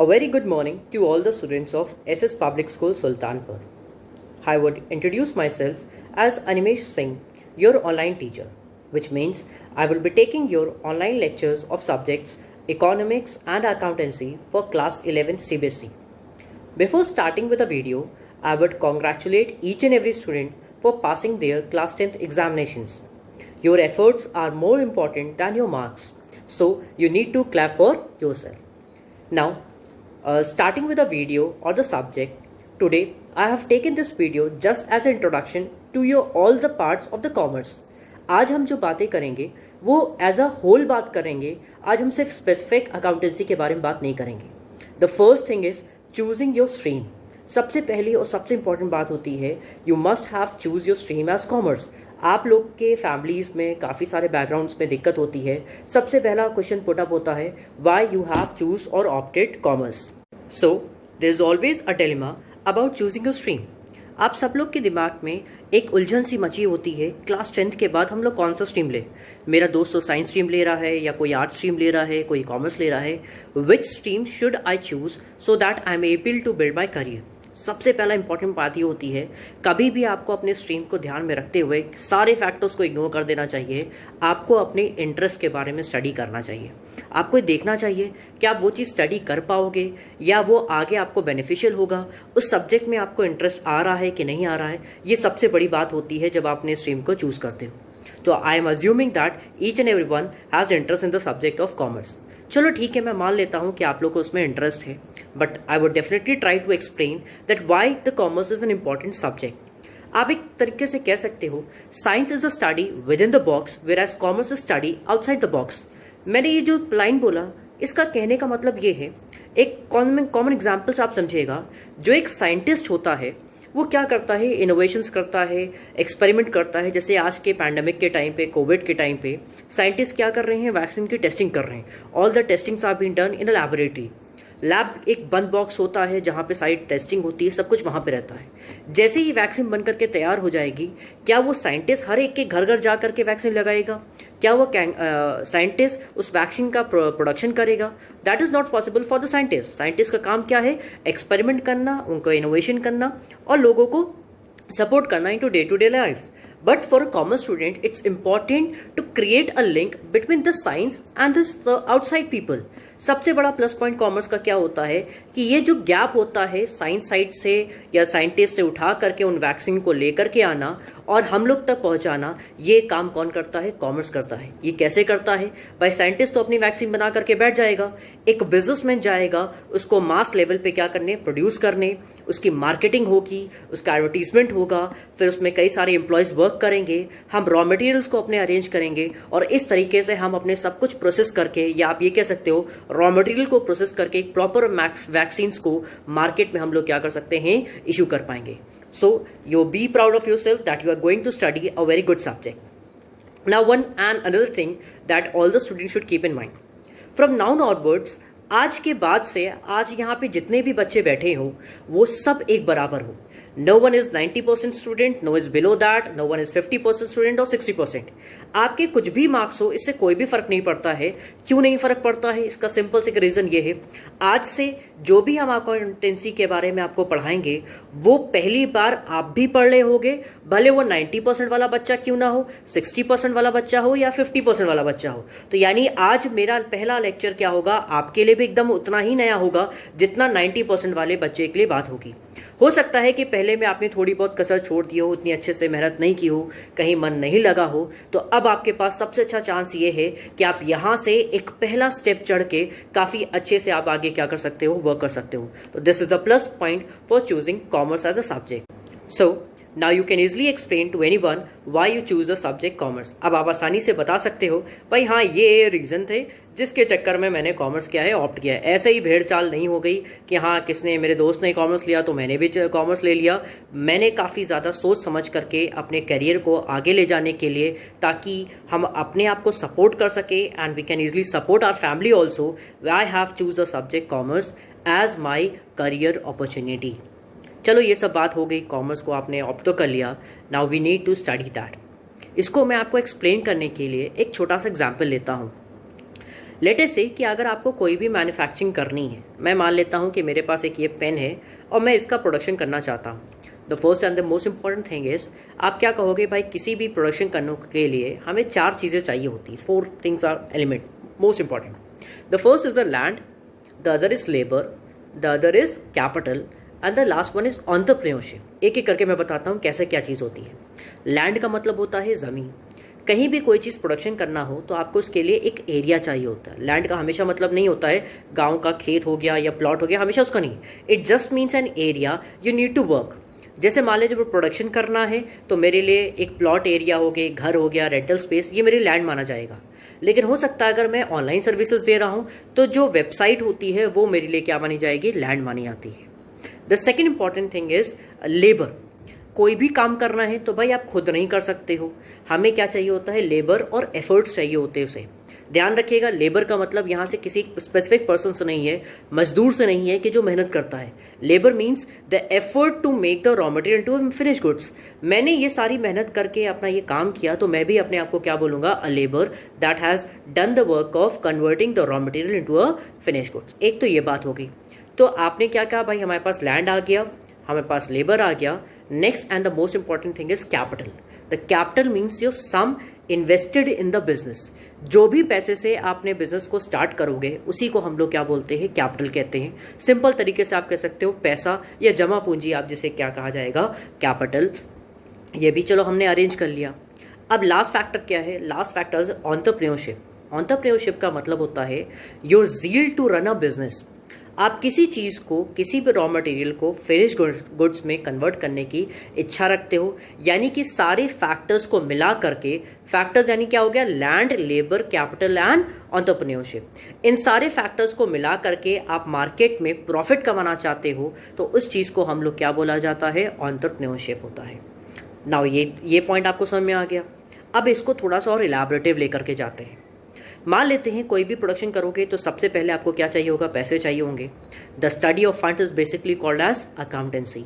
A very good morning to all the students of SS Public School Sultanpur. I would introduce myself as Animesh Singh, your online teacher, which means I will be taking your online lectures of subjects economics and accountancy for class 11 CBSE. Before starting with the video, I would congratulate each and every student for passing their class 10th examinations. Your efforts are more important than your marks, so you need to clap for yourself. Now, starting with the video or the subject, today I have taken this video just as an introduction to your all the parts of the commerce. आज हम जो बातें करेंगे वो as a whole बात करेंगे. आज हम सिर्फ स्पेसिफिक अकाउंटेंसी के बारे में बात नहीं करेंगे. The first thing is choosing your stream. सबसे पहली और सबसे इंपॉर्टेंट बात होती है you must have choose your stream as commerce. आप लोग के फैमिलीज में काफ़ी सारे बैकग्राउंड्स में दिक्कत होती है. सबसे पहला क्वेश्चन पुट अप होता है व्हाई यू हैव चूज और opted commerce. So there is always a dilemma about choosing your stream. आप सब लोग के दिमाग में एक उलझन सी मची होती है क्लास 10th के बाद हम लोग कौन सा स्ट्रीम ले. मेरा दोस्त तो साइंस स्ट्रीम ले रहा है या कोई आर्ट्स स्ट्रीम ले रहा है, कोई कॉमर्स ले रहा है. Which stream should I choose so that I am able to build my career. सबसे पहला इंपॉर्टेंट बात ये होती है कभी भी आपको अपने स्ट्रीम को ध्यान में रखते हुए सारे फैक्टर्स को इग्नोर कर देना चाहिए. आपको अपने इंटरेस्ट के बारे में स्टडी करना चाहिए. आपको देखना चाहिए कि आप वो चीज़ स्टडी कर पाओगे या वो आगे आपको बेनिफिशियल होगा. उस सब्जेक्ट में आपको इंटरेस्ट आ रहा है कि नहीं आ रहा है, ये सबसे बड़ी बात होती है जब आप अपने स्ट्रीम को चूज करते हो. तो I am assuming that each and every one has interest in the subject of commerce. चलो ठीक है, मैं मान लेता हूं कि आप लोग को उसमें इंटरेस्ट है, but I would definitely try to explain that why the commerce is an important subject. आप एक तरीके से कह सकते हो science is the study within the box whereas commerce is study outside the box. मैंने ये जो लाइन बोला इसका कहने का मतलब ये है, एक कॉमन एग्जाम्पल्स आप समझिएगा. जो एक साइंटिस्ट होता है वो क्या करता है, इनोवेशंस करता है, एक्सपेरिमेंट करता है. जैसे आज के पैंडेमिक के टाइम पे, कोविड के टाइम पे साइंटिस्ट क्या कर रहे हैं, वैक्सीन की टेस्टिंग कर रहे हैं. All the testings are been done in a laboratory. Lab एक बंद बॉक्स होता है जहां पे सारी टेस्टिंग होती है, सब कुछ वहां पे रहता है. जैसे ही वैक्सीन बन करके तैयार हो जाएगी, क्या वो साइंटिस्ट हर एक के घर घर जा करके वैक्सीन लगाएगा? क्या वो साइंटिस्ट उस वैक्सीन का प्रोडक्शन करेगा? That is not possible for the scientist. Scientist का काम क्या है, एक्सपेरिमेंट करना, उनको इनोवेशन करना और लोगों को सपोर्ट करना in day to day life. But for a commerce student, it's important to create a link between the science and the outside people. सबसे बड़ा प्लस पॉइंट कॉमर्स का क्या होता है कि ये जो गैप होता है साइंस साइड से या साइंटिस्ट से उठा करके उन वैक्सीन को लेकर के आना और हम लोग तक पहुंचाना, ये काम कौन करता है, कॉमर्स करता है. ये कैसे करता है भाई? साइंटिस्ट तो अपनी वैक्सीन बना करके बैठ जाएगा, एक बिजनेसमैन जाएगा उसको मास लेवल पे क्या करने, प्रोड्यूस करने, उसकी मार्केटिंग होगी, उसका एडवर्टीजमेंट होगा, फिर उसमें कई सारे एम्प्लॉयज वर्क करेंगे, हम रॉ मटेरियल्स को अपने अरेंज करेंगे और इस तरीके से हम अपने सब कुछ प्रोसेस करके, या आप ये कह सकते हो रॉ मटेरियल को प्रोसेस करके एक प्रॉपर वैक्सीन्स को मार्केट में हम लोग क्या कर सकते हैं, इशू कर पाएंगे. So you be proud of yourself that you are going to study a very good subject. Now one and another thing that all the students should keep in mind from now onwards. आज के बाद से आज यहाँ पे जितने भी बच्चे बैठे हो वो सब एक बराबर हो. No one is 90% student, no is below that, no one is 50% student और 60%. आपके कुछ भी मार्क्स हो इससे कोई भी फर्क नहीं पड़ता है. क्यों नहीं फर्क पड़ता है? इसका सिंपल से रीजन ये है, आज से जो भी हम अकाउंटेंसी के बारे में आपको पढ़ाएंगे वो पहली बार आप भी पढ़ रहे होगे, भले वो 90% वाला बच्चा क्यों ना हो, 60% वाला बच्चा हो या 50% वाला बच्चा हो. तो यानी आज मेरा पहला लेक्चर क्या होगा, आपके लिए भी एकदम उतना ही नया होगा जितना 90% वाले बच्चे के लिए बात होगी. हो सकता है कि पहले में आपने थोड़ी बहुत कसर छोड़ दी हो, उतनी अच्छे से मेहनत नहीं की हो, कहीं मन नहीं लगा हो, तो अब आपके पास सबसे अच्छा चांस ये है कि आप यहां से एक पहला स्टेप चढ़ के काफी अच्छे से आप आगे क्या कर सकते हो, वर्क कर सकते हो. तो this is the plus point for choosing commerce as a subject. So Now you can easily explain to anyone why you choose the subject commerce. अब आप आसानी से बता सकते हो भाई हाँ ये रीज़न थे जिसके चक्कर में मैंने कॉमर्स किया है, ऑप्ट किया है. ऐसे ही भेड़ चाल नहीं हो गई कि हाँ किसने, मेरे दोस्त ने कॉमर्स लिया तो मैंने भी कॉमर्स ले लिया. मैंने काफ़ी ज़्यादा सोच समझ करके अपने करियर को आगे ले जाने के लिए, ताकि हम अपने आप को सपोर्ट कर सके and we can easily support our family also, I have choose the subject commerce as my career opportunity. चलो ये सब बात हो गई, कॉमर्स को आपने ऑप्ट तो कर लिया. Now we need to study that. इसको मैं आपको एक्सप्लेन करने के लिए एक छोटा सा एग्जाम्पल लेता हूँ. लेट अस से कि अगर आपको कोई भी मैन्युफैक्चरिंग करनी है, मैं मान लेता हूँ कि मेरे पास एक ये पेन है और मैं इसका प्रोडक्शन करना चाहता हूँ। The first and the most important thing is, आप क्या कहोगे भाई, किसी भी प्रोडक्शन करने के लिए हमें 4 चीज़ें चाहिए होती है। 4 things are element most important. The first is the land, the other is labour, the other is capital and the last one is entrepreneurship. एक एक करके मैं बताता हूँ कैसे क्या चीज़ होती है। लैंड का मतलब होता है ज़मीन। कहीं भी कोई चीज़ प्रोडक्शन करना हो तो आपको उसके लिए एक एरिया चाहिए होता है। लैंड का हमेशा मतलब नहीं होता है गांव का खेत हो गया या प्लॉट हो गया, हमेशा उसका नहीं। It just means an area you need to work. जैसे मान लीजिए जब प्रोडक्शन करना है तो मेरे लिए एक प्लॉट एरिया हो गया, घर हो गया, रेंटल स्पेस, ये मेरे लैंड माना जाएगा। लेकिन हो सकता है अगर मैं ऑनलाइन सर्विसेज दे रहा हूँ तो जो वेबसाइट होती है वो मेरे लिए क्या मानी जाएगी, लैंड मानी जाती है। The second important thing is labour. कोई भी काम करना है तो भाई आप खुद नहीं कर सकते हो, हमें क्या चाहिए होता है, लेबर और एफर्ट्स चाहिए होते हैं उसे। ध्यान रखिएगा, लेबर का मतलब यहाँ से किसी स्पेसिफिक पर्सन से नहीं है, मजदूर से नहीं है कि जो मेहनत करता है। Labour means the effort to make the raw material to finish goods. मैंने ये सारी मेहनत करके अपना ये काम किया तो मैं भी अपने आप को क्या बोलूँगा, अ labour that has done the work of converting the raw material into a finish goods. एक तो ये बात हो गई। तो आपने क्या कहा भाई, हमारे पास लैंड आ गया, हमारे पास लेबर आ गया। Next and the most important thing is capital. The capital means your sum invested in the business. जो भी पैसे से आपने बिजनेस को स्टार्ट करोगे उसी को हम लोग क्या बोलते हैं, कैपिटल कहते हैं। सिंपल तरीके से आप कह सकते हो पैसा या जमा पूंजी, आप जिसे क्या कहा जाएगा, कैपिटल। ये भी चलो हमने अरेंज कर लिया। अब लास्ट फैक्टर क्या है, last factor is entrepreneurship. Entrepreneurship का मतलब होता है your zeal to run a business. आप किसी चीज़ को, किसी भी रॉ मटेरियल को फिनिश गुड्स में कन्वर्ट करने की इच्छा रखते हो, यानी कि सारे फैक्टर्स को मिला करके, फैक्टर्स यानी क्या हो गया, land, labour, capital and entrepreneurship. इन सारे फैक्टर्स को मिला करके आप मार्केट में प्रॉफिट कमाना चाहते हो तो उस चीज़ को हम लोग क्या बोला जाता है, एंटरप्रेन्योरशिप होता है। नाउ ये पॉइंट आपको समझ में आ गया। अब इसको थोड़ा सा और इलैबोरेटिव लेकर के जाते हैं। मान लेते हैं कोई भी प्रोडक्शन करोगे तो सबसे पहले आपको क्या चाहिए होगा, पैसे चाहिए होंगे। The study of funds is basically called as accountancy.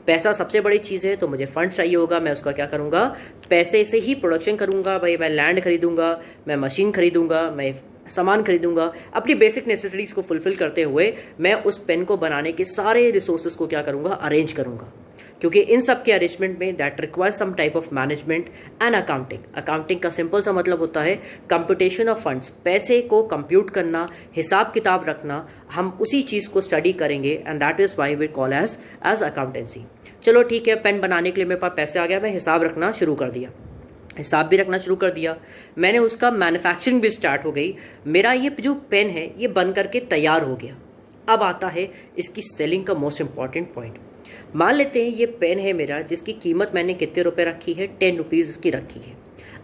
पैसा सबसे बड़ी चीज़ है तो मुझे फंड चाहिए होगा, मैं उसका क्या करूँगा, पैसे से ही प्रोडक्शन करूँगा। भाई मैं लैंड खरीदूंगा, मैं मशीन खरीदूंगा, मैं सामान खरीदूंगा। अपनी बेसिक नेसेसिटीज़ को फुलफिल करते हुए मैं उस पेन को बनाने के सारे रिसोर्सेज को क्या करूँगा, अरेंज करूँगा। क्योंकि इन सब के अरेंजमेंट में that requires some type of management and accounting. Accounting का सिंपल सा मतलब होता है कंप्यूटेशन ऑफ फंड्स, पैसे को कंप्यूट करना, हिसाब किताब रखना। हम उसी चीज़ को स्टडी करेंगे and that is why we call as accountancy. चलो ठीक है, पेन बनाने के लिए मेरे पास पैसे आ गया, मैं हिसाब रखना शुरू कर दिया, हिसाब भी रखना शुरू कर दिया, मैंने उसका मैन्युफैक्चरिंग भी स्टार्ट हो गई। मेरा ये जो पेन है ये बन करके तैयार हो गया। अब आता है इसकी सेलिंग का मोस्ट इंपॉर्टेंट पॉइंट। मान लेते हैं ये पेन है मेरा, जिसकी कीमत मैंने कितने रुपए रखी है, 10 रुपीज़ इसकी रखी है।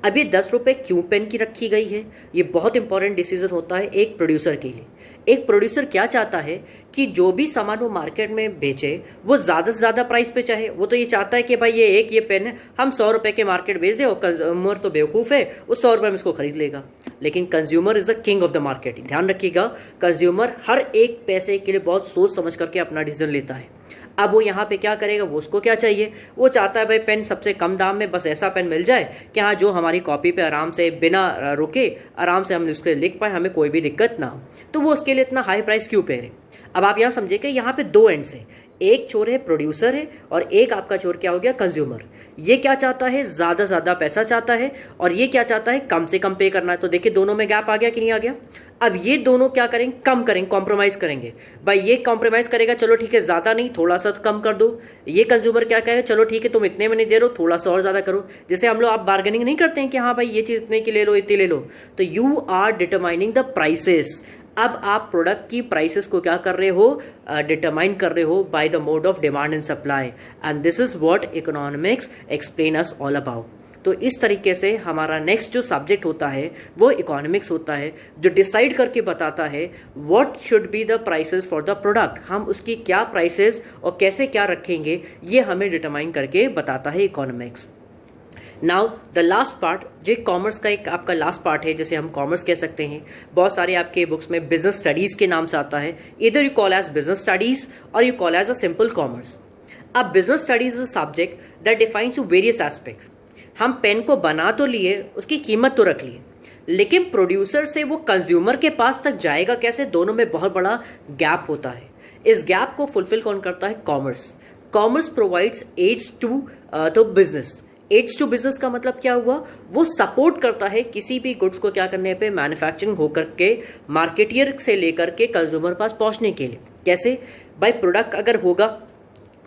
अब ये 10 रुपये क्यों पेन की रखी गई है, ये बहुत इंपॉर्टेंट डिसीजन होता है एक प्रोड्यूसर के लिए। एक प्रोड्यूसर क्या चाहता है कि जो भी सामान वो मार्केट में बेचे वो ज़्यादा से ज़्यादा प्राइस पे चाहे। वो तो ये चाहता है कि भाई ये पेन है, हम 100 रुपये के मार्केट बेच दे और कंज्यूमर तो बेवकूफ़ है, वो 100 रुपये में इसको खरीद लेगा। लेकिन consumer is the king of the market. ध्यान रखिएगा, कंज्यूमर हर एक पैसे के लिए बहुत सोच समझ करके अपना डिसीजन लेता है। अब वो यहाँ पे क्या करेगा, वो उसको क्या चाहिए, वो चाहता है भाई पेन सबसे कम दाम में बस ऐसा पेन मिल जाए कि हाँ जो हमारी कॉपी पे आराम से बिना रुके आराम से हम उसके लिख पाए, हमें कोई भी दिक्कत ना हो। तो वो उसके लिए इतना हाई प्राइस क्यों पे रहे। अब आप यहाँ समझे कि यहाँ पे 2 एंड्स है, एक छोर है प्रोड्यूसर है और एक आपका छोर क्या हो गया, कंज्यूमर। ये क्या चाहता है, ज़्यादा ज़्यादा पैसा चाहता है और ये क्या चाहता है, कम से कम पे करना है। तो देखिए दोनों में गैप आ गया कि नहीं आ गया। अब ये दोनों क्या करेंगे, कम करेंगे, कॉम्प्रोमाइज़ करेंगे। भाई ये कॉम्प्रोमाइज़ करेगा, चलो ठीक है ज़्यादा नहीं थोड़ा सा तो कम कर दो। ये कंज्यूमर क्या कहेगा, चलो ठीक है तुम इतने में नहीं दे रहे हो, थोड़ा सा और ज़्यादा करो। जैसे हम लोग आप बार्गेनिंग नहीं करते हैं कि हाँ भाई ये चीज़ इतने की ले लो, इतनी ले लो। तो you are determining the prices. अब आप प्रोडक्ट की प्राइसेस को क्या कर रहे हो, डिटरमाइन कर रहे हो by the mode of demand and supply. And this is what economics explain us all about. तो इस तरीके से हमारा नेक्स्ट जो सब्जेक्ट होता है वो इकोनॉमिक्स होता है, जो डिसाइड करके बताता है what should be the prices for the product. हम उसकी क्या प्राइसेस और कैसे क्या रखेंगे ये हमें डिटरमाइन करके बताता है economics. Now the last part, जो कॉमर्स का एक आपका लास्ट पार्ट है, जैसे हम कॉमर्स कह सकते हैं। बहुत सारे आपके बुक्स में बिजनेस स्टडीज़ के नाम से आता है, इधर you call as business studies और you call as a simple commerce. अब business studies is a subject that defines to various aspects. हम पेन को बना तो लिए, उसकी कीमत तो रख लिए, लेकिन प्रोड्यूसर से वो कंज्यूमर के पास तक जाएगा कैसे, दोनों में बहुत बड़ा गैप होता है। इस गैप को फुलफिल कौन करता है? Commerce. Commerce provides aids to the business. Aids to business का मतलब क्या हुआ? वो सपोर्ट करता है किसी भी गुड्स को क्या करने पे, मैन्युफैक्चरिंग होकर के मार्केटियर से लेकर के कंज्यूमर पास पहुंचने के लिए। कैसे? भाई प्रोडक्ट अगर होगा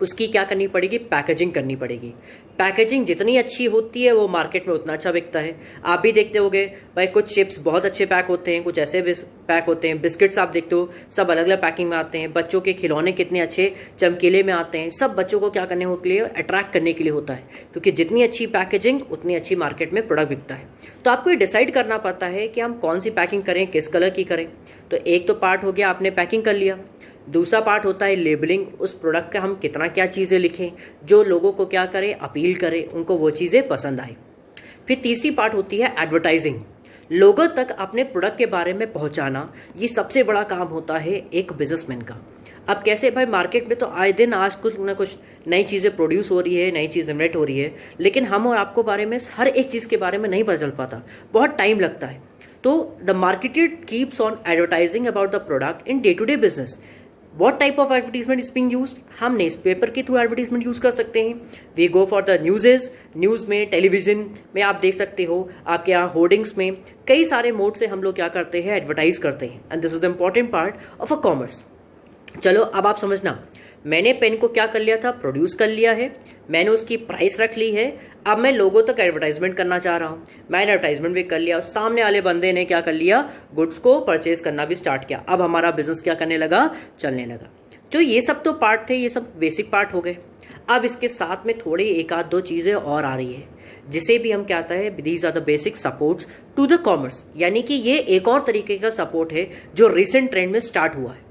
उसकी क्या करनी पड़ेगी? पैकेजिंग करनी पड़ेगी। पैकेजिंग जितनी अच्छी होती है वो मार्केट में उतना अच्छा बिकता है। आप भी देखते होगे भाई, कुछ चिप्स बहुत अच्छे पैक होते हैं, कुछ ऐसे पैक होते हैं। बिस्किट्स आप देखते हो सब अलग अलग पैकिंग में आते हैं। बच्चों के खिलौने कितने अच्छे चमकीले में आते हैं। सब बच्चों को क्या करने के लिए, अट्रैक्ट करने के लिए होता है, क्योंकि जितनी अच्छी पैकेजिंग उतनी अच्छी मार्केट में प्रोडक्ट बिकता है। तो आपको ये डिसाइड करना पड़ता है कि हम कौन सी पैकिंग करें, किस कलर की करें। तो एक तो पार्ट हो गया, आपने पैकिंग कर लिया। दूसरा पार्ट होता है लेबलिंग। उस प्रोडक्ट का हम कितना क्या चीज़ें लिखें जो लोगों को क्या करें, अपील करें, उनको वो चीज़ें पसंद आए। फिर तीसरी पार्ट होती है एडवर्टाइजिंग। लोगों तक अपने प्रोडक्ट के बारे में पहुंचाना, ये सबसे बड़ा काम होता है एक बिजनेसमैन का। अब कैसे भाई, मार्केट में तो आए दिन आज कुछ ना कुछ नई चीज़ें प्रोड्यूस हो रही है, नई चीज़ इन्वेंट हो रही है, लेकिन हम और आपको बारे में हर एक चीज़ के बारे में नहीं पता चल पाता, बहुत टाइम लगता है। तो the marketer keeps on advertising about the product in day to day business. What type of advertisement is being used? हम न्यूज पेपर के थ्रू एडवर्टीजमेंट यूज कर सकते हैं। We go for the news. News में, television में आप देख सकते हो, आपके यहाँ होर्डिंग्स में, कई सारे मोड से हम लोग क्या करते हैं, एडवर्टाइज करते हैं। And this is the important part of a commerce. चलो अब आप समझना, मैंने पेन को क्या कर लिया था, प्रोड्यूस कर लिया है, मैंने उसकी प्राइस रख ली है। अब मैं लोगों तक एडवर्टाइजमेंट करना चाह रहा हूँ। मैंने एडवर्टाइजमेंट भी कर लिया, सामने वाले बंदे ने क्या कर लिया, गुड्स को परचेज करना भी स्टार्ट किया। अब हमारा बिजनेस क्या करने लगा, चलने लगा। तो ये सब तो पार्ट थे, ये सब बेसिक पार्ट हो गए। अब इसके साथ में थोड़ी एक आध दो चीज़ें और आ रही है, जिसे भी हम कहते हैं these are the basic supports to the commerce. यानी कि ये एक और तरीके का सपोर्ट है जो रिसेंट ट्रेंड में स्टार्ट हुआ है।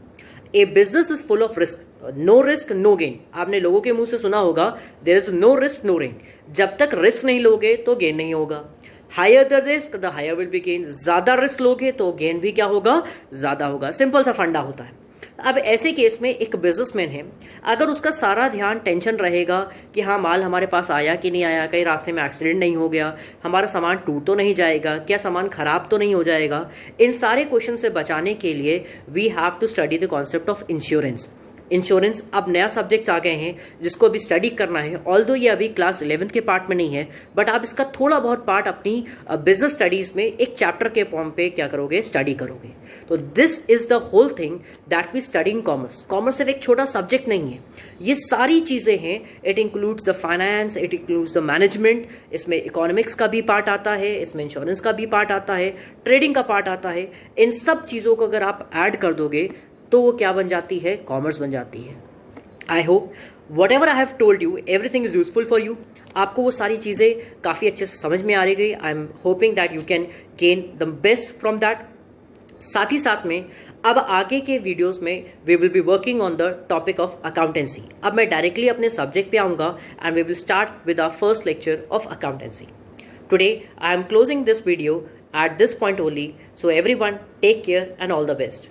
A business is full of risk, no risk no gain. आपने लोगों के मुंह से सुना होगा, there is no risk no gain. जब तक रिस्क नहीं लोगे तो गेन नहीं होगा। Higher the risk the higher will be gain. ज्यादा रिस्क लोगे तो गेन भी क्या होगा, ज्यादा होगा। सिंपल सा फंडा होता है। अब ऐसे केस में एक बिजनेसमैन है, अगर उसका सारा ध्यान टेंशन रहेगा कि हाँ माल हमारे पास आया कि नहीं आया, कहीं रास्ते में एक्सीडेंट नहीं हो गया, हमारा सामान टूट तो नहीं जाएगा, क्या सामान खराब तो नहीं हो जाएगा, इन सारे क्वेश्चन से बचाने के लिए we have to study the concept of insurance. Insurance अब नया सब्जेक्ट आ गए हैं जिसको अभी स्टडी करना है। ऑल्दो ये अभी क्लास 11 के पार्ट में नहीं है, बट आप इसका थोड़ा बहुत पार्ट अपनी बिजनेस स्टडीज में एक चैप्टर के फॉर्म पे क्या करोगे, स्टडी करोगे। तो this is the whole thing that we study in commerce. Commerce सिर्फ एक छोटा सब्जेक्ट नहीं है, ये सारी चीजें हैं। It includes the finance, it includes the management, इसमें इकोनॉमिक्स का भी पार्ट आता है, इसमें इंश्योरेंस का भी पार्ट आता है, ट्रेडिंग का पार्ट आता है। इन सब चीजों को अगर आप ऐड कर दोगे तो वो क्या बन जाती है, कॉमर्स बन जाती है। I hope what ever I have told you everything is useful for you. आपको वो सारी चीज़ें काफ़ी अच्छे से समझ में आ रही गई। I am hoping that you can gain the best from that. साथ ही साथ में अब आगे के वीडियोस में we will be working on the topic of accountancy. अब मैं डायरेक्टली अपने सब्जेक्ट पे आऊँगा and we will start with our first lecture of accountancy. Today I am closing this video at this point only. So everyone take care and all the best.